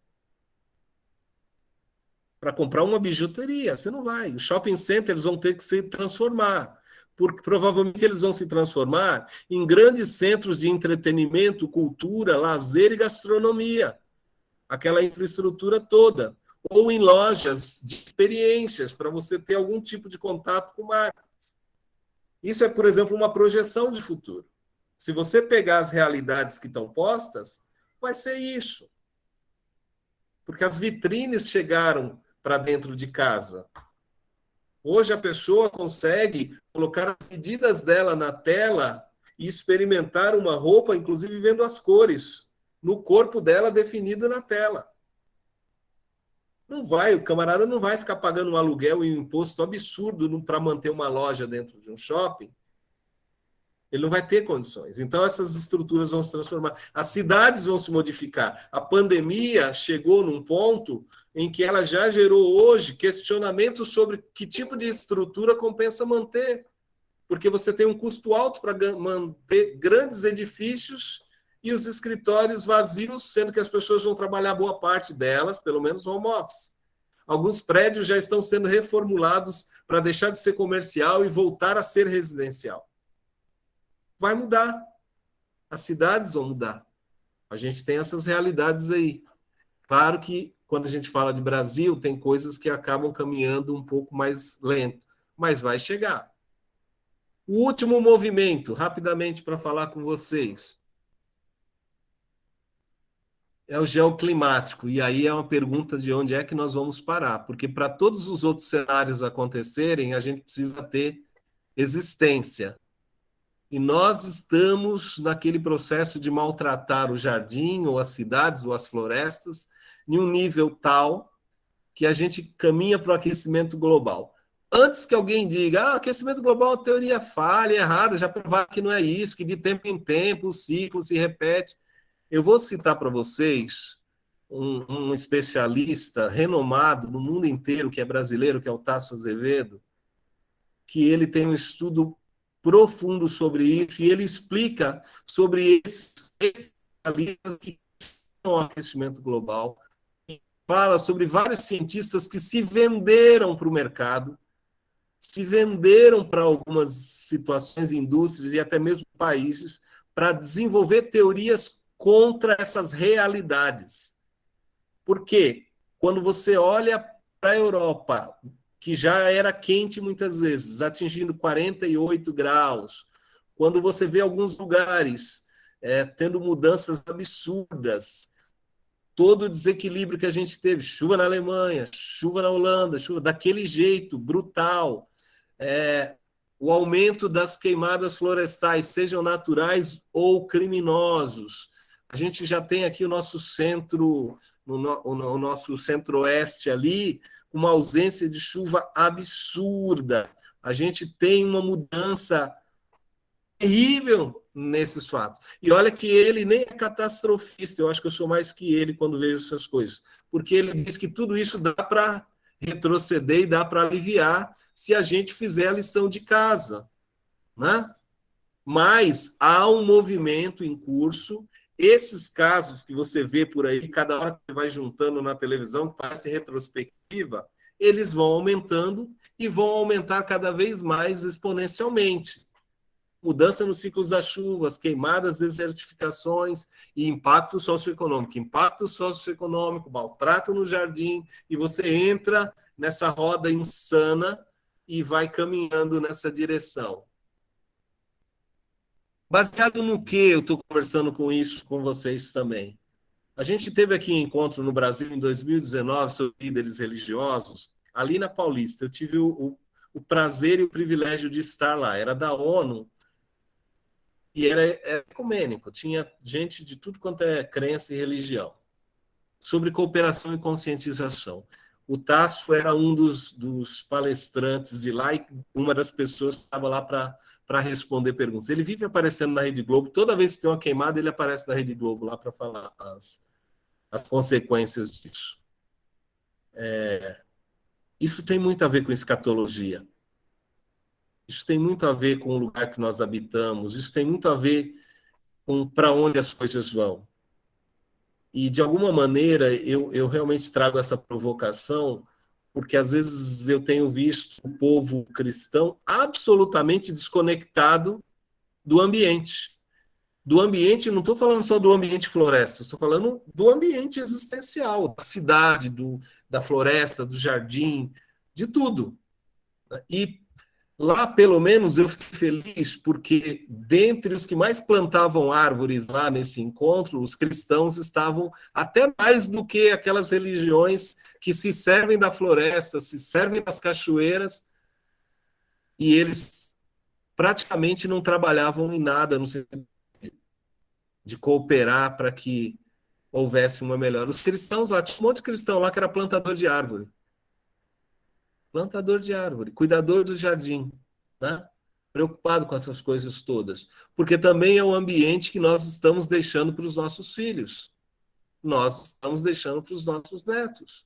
para comprar uma bijuteria. Você não vai. O shopping center eles vão ter que se transformar, porque provavelmente eles vão se transformar em grandes centros de entretenimento, cultura, lazer e gastronomia. Aquela infraestrutura toda. Ou em lojas de experiências, para você ter algum tipo de contato com marcas. Isso é, por exemplo, uma projeção de futuro. Se você pegar as realidades que estão postas, vai ser isso. Porque as vitrines chegaram para dentro de casa. Hoje a pessoa consegue colocar as medidas dela na tela e experimentar uma roupa, inclusive vendo as cores, no corpo dela definido na tela. Não vai, o camarada não vai ficar pagando um aluguel e um imposto absurdo para manter uma loja dentro de um shopping. Ele não vai ter condições. Então, essas estruturas vão se transformar. As cidades vão se modificar. A pandemia chegou num ponto em que ela já gerou hoje questionamentos sobre que tipo de estrutura compensa manter. Porque você tem um custo alto para manter grandes edifícios e os escritórios vazios, sendo que as pessoas vão trabalhar boa parte delas, pelo menos home office. Alguns prédios já estão sendo reformulados para deixar de ser comercial e voltar a ser residencial. Vai mudar. As cidades vão mudar. A gente tem essas realidades aí. Claro que, quando a gente fala de Brasil, tem coisas que acabam caminhando um pouco mais lento, mas vai chegar. O último movimento, rapidamente para falar com vocês, é o geoclimático. E aí é uma pergunta de onde é que nós vamos parar. Porque para todos os outros cenários acontecerem, a gente precisa ter existência. E nós estamos naquele processo de maltratar o jardim, ou as cidades, ou as florestas, em um nível tal que a gente caminha para o aquecimento global. Antes que alguém diga, aquecimento global é uma teoria falha, errada, já provaram que não é isso, que de tempo em tempo o ciclo se repete. Eu vou citar para vocês um especialista renomado no mundo inteiro, que é brasileiro, que é o Tasso Azevedo, que ele tem um estudo profundo sobre isso, e ele explica sobre esses especialistas que estão no aquecimento global, e fala sobre vários cientistas que se venderam para o mercado, se venderam para algumas situações, indústrias e até mesmo países, para desenvolver teorias contra essas realidades. Por quê? Quando você olha para a Europa, que já era quente muitas vezes, atingindo 48 graus, quando você vê alguns lugares tendo mudanças absurdas, todo o desequilíbrio que a gente teve, chuva na Alemanha, chuva na Holanda, chuva daquele jeito, brutal, o aumento das queimadas florestais, sejam naturais ou criminosos. A gente já tem aqui o nosso centro, o nosso centro-oeste ali, uma ausência de chuva absurda. A gente tem uma mudança terrível nesses fatos. E olha que ele nem é catastrofista, eu acho que eu sou mais que ele quando vejo essas coisas, porque ele diz que tudo isso dá para retroceder e dá para aliviar se a gente fizer a lição de casa, né? Mas há um movimento em curso. Esses casos que você vê por aí, cada hora que você vai juntando na televisão, que parece retrospectiva, eles vão aumentando e vão aumentar cada vez mais exponencialmente. Mudança nos ciclos das chuvas, queimadas, desertificações e impacto socioeconômico. Impacto socioeconômico, maltrato no jardim, e você entra nessa roda insana e vai caminhando nessa direção. Baseado no que eu estou conversando com isso com vocês também? A gente teve aqui um encontro no Brasil em 2019 sobre líderes religiosos, ali na Paulista. Eu tive o prazer e o privilégio de estar lá. Era da ONU e era ecumênico. Tinha gente de tudo quanto é crença e religião. Sobre cooperação e conscientização. O Tasso era um dos palestrantes de lá e uma das pessoas que estava lá para responder perguntas. Ele vive aparecendo na Rede Globo. Toda vez que tem uma queimada, ele aparece na Rede Globo lá para falar as consequências disso. Isso tem muito a ver com escatologia. Isso tem muito a ver com o lugar que nós habitamos. Isso tem muito a ver com para onde as coisas vão. E, de alguma maneira, eu realmente trago essa provocação, porque, às vezes, eu tenho visto o povo cristão absolutamente desconectado do ambiente. Do ambiente, não estou falando só do ambiente floresta, estou falando do ambiente existencial, da cidade, da floresta, do jardim, de tudo. E lá, pelo menos, eu fiquei feliz, porque dentre os que mais plantavam árvores lá nesse encontro, os cristãos estavam até mais do que aquelas religiões que se servem da floresta, se servem das cachoeiras, e eles praticamente não trabalhavam em nada no sentido de cooperar para que houvesse uma melhora. Os cristãos lá, tinha um monte de cristão lá que era plantador de árvore. Plantador de árvore, cuidador do jardim, né? Preocupado com essas coisas todas. Porque também é o ambiente que nós estamos deixando para os nossos filhos. Nós estamos deixando para os nossos netos.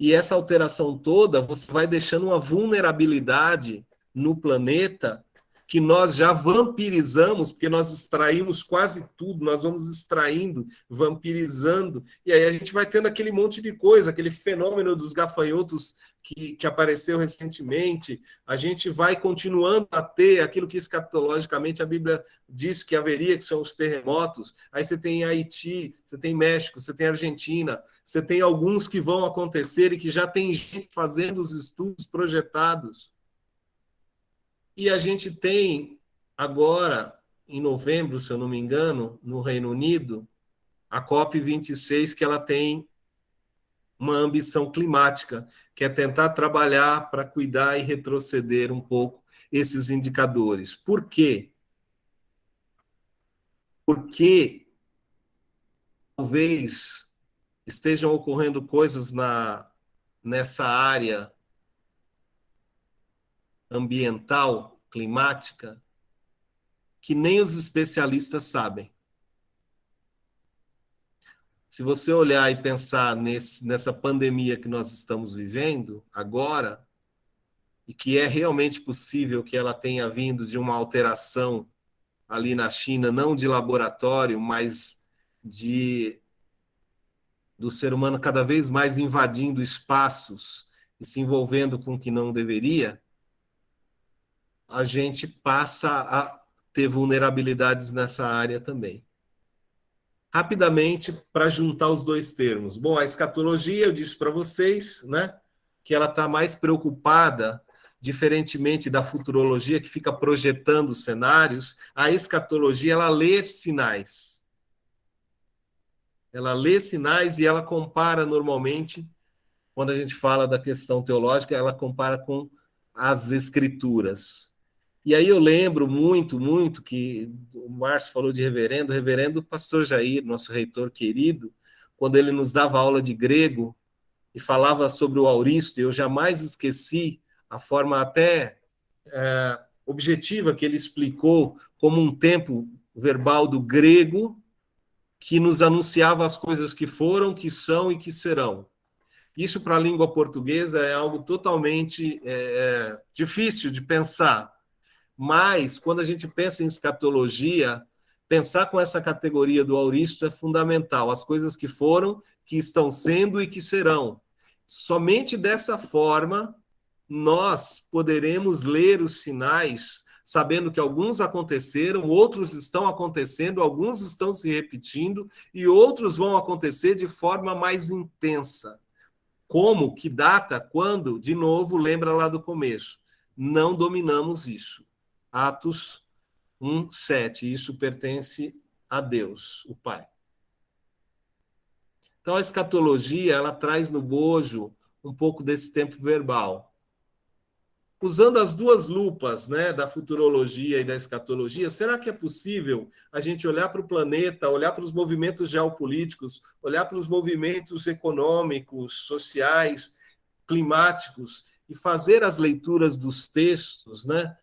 E essa alteração toda, você vai deixando uma vulnerabilidade no planeta que nós já vampirizamos, porque nós extraímos quase tudo, nós vamos extraindo, vampirizando, e aí a gente vai tendo aquele monte de coisa, aquele fenômeno dos gafanhotos que apareceu recentemente, a gente vai continuando a ter aquilo que escatologicamente a Bíblia diz que haveria, que são os terremotos. Aí você tem Haiti, você tem México, você tem Argentina, você tem alguns que vão acontecer e que já tem gente fazendo os estudos projetados. E a gente tem agora, em novembro, se eu não me engano, no Reino Unido, a COP26, que ela tem uma ambição climática, que é tentar trabalhar para cuidar e retroceder um pouco esses indicadores. Por quê? Porque talvez estejam ocorrendo coisas nessa área ambiental, climática, que nem os especialistas sabem. Se você olhar e pensar nessa pandemia que nós estamos vivendo agora, e que é realmente possível que ela tenha vindo de uma alteração ali na China, não de laboratório, mas do ser humano cada vez mais invadindo espaços e se envolvendo com o que não deveria, a gente passa a ter vulnerabilidades nessa área também. Rapidamente, para juntar os dois termos. Bom, a escatologia, eu disse para vocês, né, que ela está mais preocupada, diferentemente da futurologia, que fica projetando cenários, a escatologia, ela lê sinais. Ela lê sinais e ela compara normalmente, quando a gente fala da questão teológica, ela compara com as escrituras. E aí eu lembro muito, muito que o Márcio falou de reverendo, o reverendo pastor Jair, nosso reitor querido, quando ele nos dava aula de grego e falava sobre o auristo, eu jamais esqueci a forma até objetiva que ele explicou como um tempo verbal do grego que nos anunciava as coisas que foram, que são e que serão. Isso, para a língua portuguesa, é algo totalmente difícil de pensar. Mas, quando a gente pensa em escatologia, pensar com essa categoria do auristo é fundamental. As coisas que foram, que estão sendo e que serão. Somente dessa forma, nós poderemos ler os sinais, sabendo que alguns aconteceram, outros estão acontecendo, alguns estão se repetindo e outros vão acontecer de forma mais intensa. Como? Que data? Quando? De novo, lembra lá do começo. Não dominamos isso. Atos 1:7. Isso pertence a Deus, o Pai. Então, a escatologia, ela traz no bojo um pouco desse tempo verbal. Usando as duas lupas, né, da futurologia e da escatologia, será que é possível a gente olhar para o planeta, olhar para os movimentos geopolíticos, olhar para os movimentos econômicos, sociais, climáticos e fazer as leituras dos textos, né?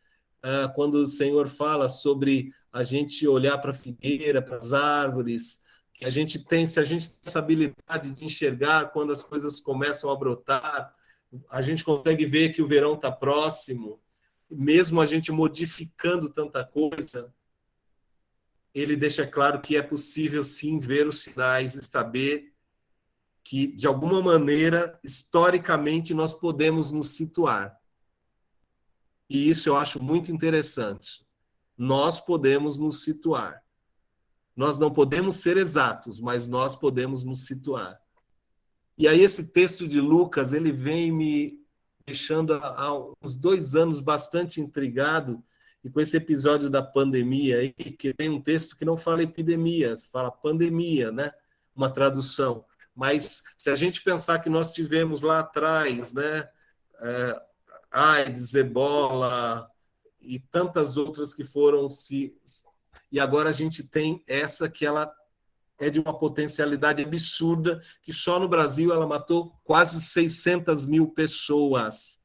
Quando o Senhor fala sobre a gente olhar para a figueira, para as árvores, que a gente tem, se a gente tem essa habilidade de enxergar quando as coisas começam a brotar, a gente consegue ver que o verão está próximo, mesmo a gente modificando tanta coisa, ele deixa claro que é possível sim ver os sinais e saber que, de alguma maneira, historicamente, nós podemos nos situar. E isso eu acho muito interessante. Nós podemos nos situar. Nós não podemos ser exatos, mas nós podemos nos situar. E aí esse texto de Lucas, ele vem me deixando há uns 2 anos bastante intrigado, e com esse episódio da pandemia aí, que tem um texto que não fala epidemia, fala pandemia, né? Uma tradução. Mas se a gente pensar que nós tivemos lá atrás, né, AIDS, Ebola e tantas outras que foram se... E agora a gente tem essa que ela é de uma potencialidade absurda, que só no Brasil ela matou quase 600 mil pessoas.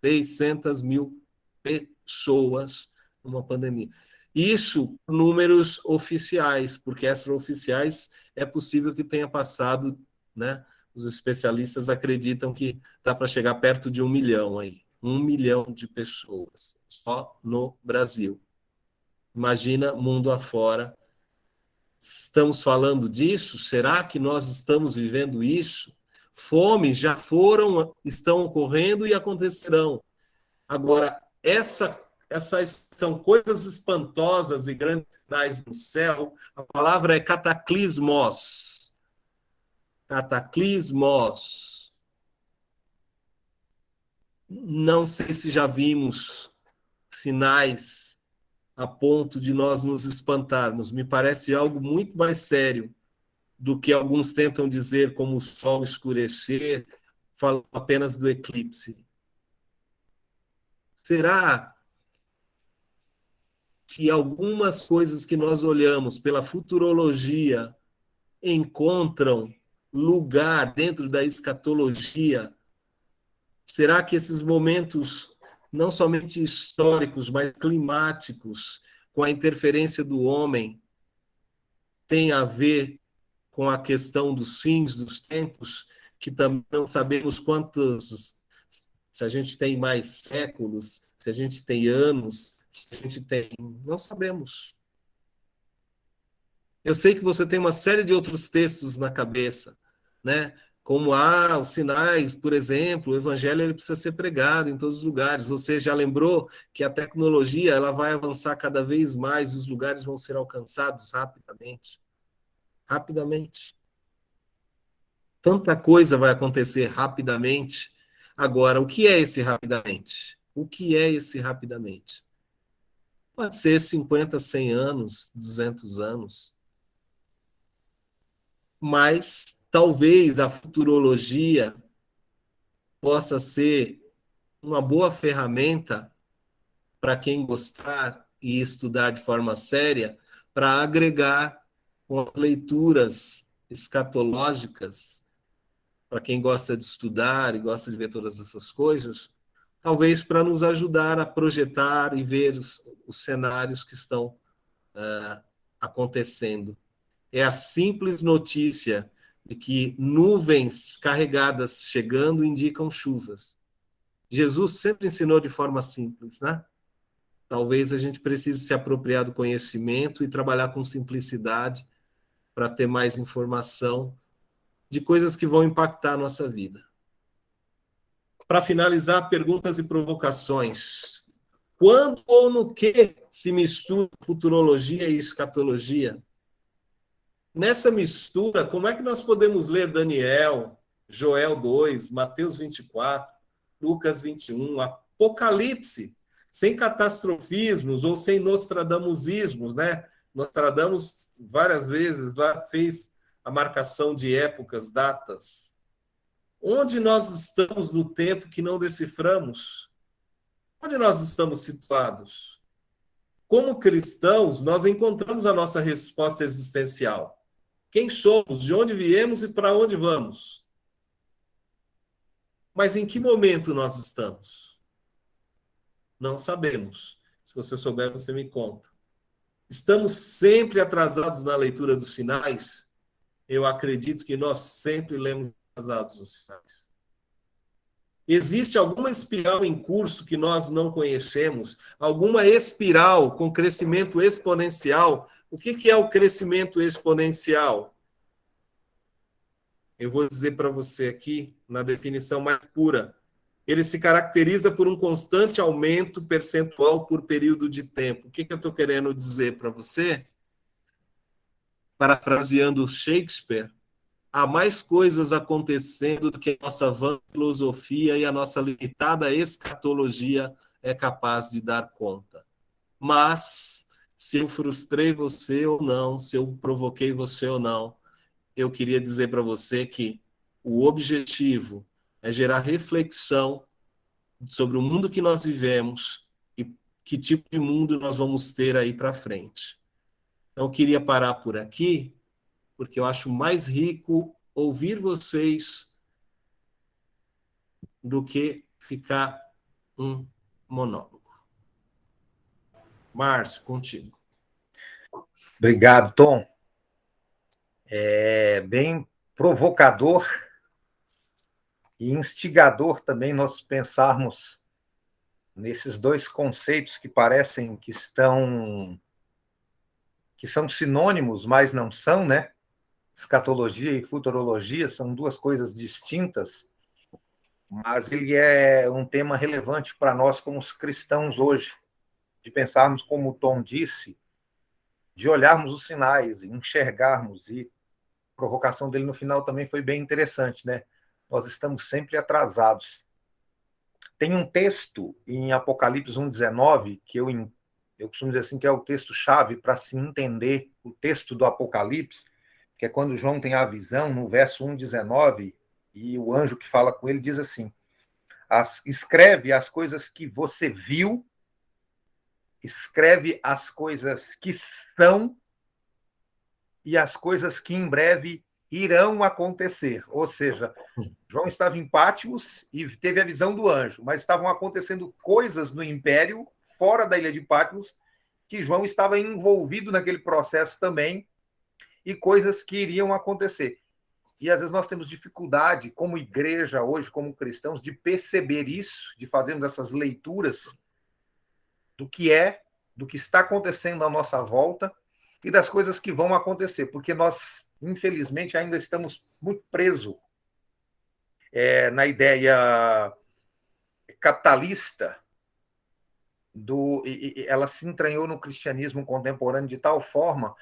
600 mil pessoas numa pandemia. Isso, números oficiais, porque extraoficiais é possível que tenha passado, né? Os especialistas acreditam que dá para chegar perto de 1 milhão aí. 1 milhão de pessoas, só no Brasil. Imagina mundo afora. Estamos falando disso? Será que nós estamos vivendo isso? Fomes já foram, estão ocorrendo e acontecerão. Agora, essas são coisas espantosas e grandes sinais no céu. A palavra é cataclismos. Cataclismos. Não sei se já vimos sinais a ponto de nós nos espantarmos. Me parece algo muito mais sério do que alguns tentam dizer, como o sol escurecer, falam apenas do eclipse. Será que algumas coisas que nós olhamos pela futurologia encontram lugar dentro da escatologia? Será que esses momentos, não somente históricos, mas climáticos, com a interferência do homem, têm a ver com a questão dos fins dos tempos, que também não sabemos quantos, se a gente tem mais séculos, se a gente tem anos, se a gente tem... Não sabemos. Eu sei que você tem uma série de outros textos na cabeça, né? Como os sinais, por exemplo, o evangelho ele precisa ser pregado em todos os lugares. Você já lembrou que a tecnologia ela vai avançar cada vez mais e os lugares vão ser alcançados rapidamente. Rapidamente. Tanta coisa vai acontecer rapidamente. Agora, o que é esse rapidamente? O que é esse rapidamente? Pode ser 50, 100 anos, 200 anos. Mas talvez a futurologia possa ser uma boa ferramenta para quem gostar e estudar de forma séria, para agregar com as leituras escatológicas, para quem gosta de estudar e gosta de ver todas essas coisas, talvez para nos ajudar a projetar e ver os cenários que estão acontecendo. É a simples notícia de que nuvens carregadas chegando indicam chuvas. Jesus sempre ensinou de forma simples, né? Talvez a gente precise se apropriar do conhecimento e trabalhar com simplicidade para ter mais informação de coisas que vão impactar a nossa vida. Para finalizar, perguntas e provocações. Quando ou no que se mistura futurologia e escatologia? Nessa mistura, como é que nós podemos ler Daniel, Joel 2, Mateus 24, Lucas 21, Apocalipse, sem catastrofismos ou sem nostradamusismos, né? Nostradamus várias vezes lá fez a marcação de épocas, datas. Onde nós estamos no tempo que não deciframos? Onde nós estamos situados? Como cristãos, nós encontramos a nossa resposta existencial. Quem somos, de onde viemos e para onde vamos? Mas em que momento nós estamos? Não sabemos. Se você souber, você me conta. Estamos sempre atrasados na leitura dos sinais? Eu acredito que nós sempre lemos atrasados os sinais. Existe alguma espiral em curso que nós não conhecemos? Alguma espiral com crescimento exponencial? O que é o crescimento exponencial? Eu vou dizer para você aqui, na definição mais pura. Ele se caracteriza por um constante aumento percentual por período de tempo. O que eu estou querendo dizer para você? Parafraseando Shakespeare, há mais coisas acontecendo do que a nossa vã filosofia e a nossa limitada escatologia é capaz de dar conta. Mas, se eu frustrei você ou não, se eu provoquei você ou não, eu queria dizer para você que o objetivo é gerar reflexão sobre o mundo que nós vivemos e que tipo de mundo nós vamos ter aí para frente. Então, eu queria parar por aqui, porque eu acho mais rico ouvir vocês do que ficar um monólogo. Márcio, contigo. Obrigado, Tom. É bem provocador e instigador também nós pensarmos nesses dois conceitos que parecem que são sinônimos, mas não são, né? Escatologia e futurologia são duas coisas distintas, mas ele é um tema relevante para nós como os cristãos hoje, de pensarmos, como o Tom disse, de olharmos os sinais, enxergarmos, e a provocação dele no final também foi bem interessante, né? Nós estamos sempre atrasados. Tem um texto em Apocalipse 1,19 que eu costumo dizer assim que é o texto-chave para se entender o texto do Apocalipse, que é quando João tem a visão, no verso 1,19, e o anjo que fala com ele diz assim: escreve as coisas que você viu, escreve as coisas que são e as coisas que em breve irão acontecer. Ou seja, João estava em Patmos e teve a visão do anjo, mas estavam acontecendo coisas no império, fora da ilha de Patmos, que João estava envolvido naquele processo também, e coisas que iriam acontecer. E às vezes nós temos dificuldade, como igreja hoje, como cristãos, de perceber isso, de fazermos essas leituras do que está acontecendo à nossa volta e das coisas que vão acontecer, porque nós, infelizmente, ainda estamos muito presos na ideia capitalista ela se entranhou no cristianismo contemporâneo de tal forma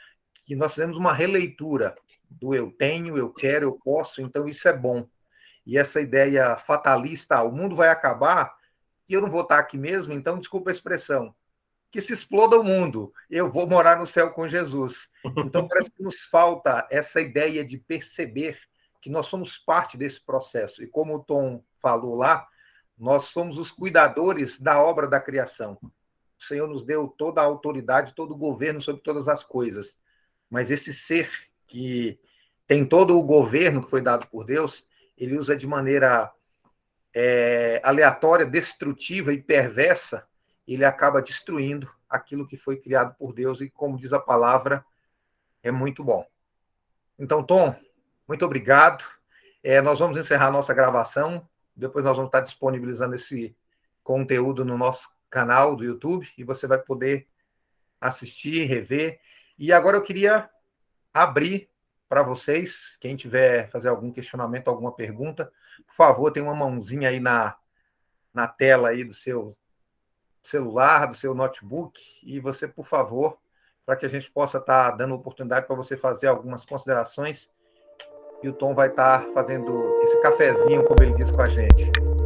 que nós fizemos uma releitura do eu tenho, eu quero, eu posso, então isso é bom. E essa ideia fatalista, o mundo vai acabar e eu não vou estar aqui mesmo, então, desculpa a expressão, que se exploda o mundo, eu vou morar no céu com Jesus. Então, parece que nos falta essa ideia de perceber que nós somos parte desse processo. E como o Tom falou lá, nós somos os cuidadores da obra da criação. O Senhor nos deu toda a autoridade, todo o governo sobre todas as coisas. Mas esse ser que tem todo o governo que foi dado por Deus, ele usa de maneira aleatória, destrutiva e perversa, ele acaba destruindo aquilo que foi criado por Deus, e como diz a palavra, é muito bom. Então, Tom, muito obrigado. Nós vamos encerrar nossa gravação, depois nós vamos estar disponibilizando esse conteúdo no nosso canal do YouTube, e você vai poder assistir, rever. E agora eu queria abrir para vocês, quem tiver fazer algum questionamento, alguma pergunta, por favor, tem uma mãozinha aí na tela aí do seu celular, do seu notebook, e você, por favor, para que a gente possa estar dando oportunidade para você fazer algumas considerações, e o Tom vai estar fazendo esse cafezinho, como ele disse com a gente.